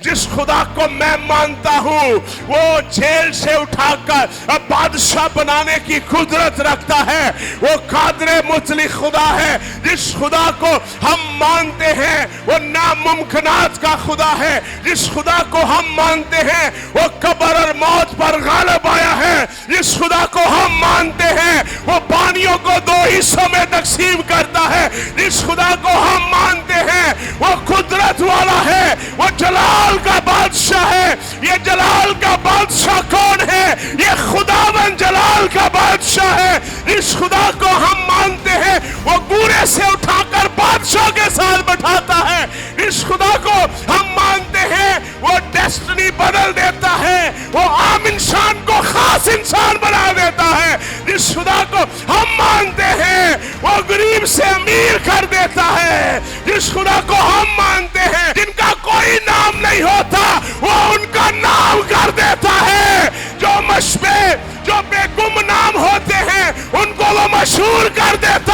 जिस खुदा को मैं मानता हूँ वो जेल से उठाकर अब बादशाह बनाने की कुदरत रखता है। वो कादरे मुतलिक खुदा है। जिस खुदा को हम मानते हैं वो नामुमकिनात का खुदा है। जिस खुदा को हम मानते हैं वो कब्र और मौत पर गालिब आया है। जिस खुदा को हम मानते हैं वो पानियों को दो हिस्सों में तकसीम करता है। जिस खुदा को हम मानते हैं वो कुदरत वाला है, वो जलाल का बादशाह है। ये जलाल का बादशाह कौन है? ये खुदावन जलाल का बादशाह है। इस खुदा को हम मानते हैं वो बूरे से उठाकर बादशाह के साथ बैठाता है। इस खुदा को हम मानते हैं वो डेस्टिनी बदल देता है, वो आम इंसान को खास इंसान बना देता है। जिस खुदा को हम मानते हैं वो गरीब से अमीर कर देता है। जिस खुदा को हम मानते हैं जिनका कोई नाम नहीं होता वो उनका नाम कर देता है। जो मशबे जो बेगुम नाम होते हैं उनको वो मशहूर कर देता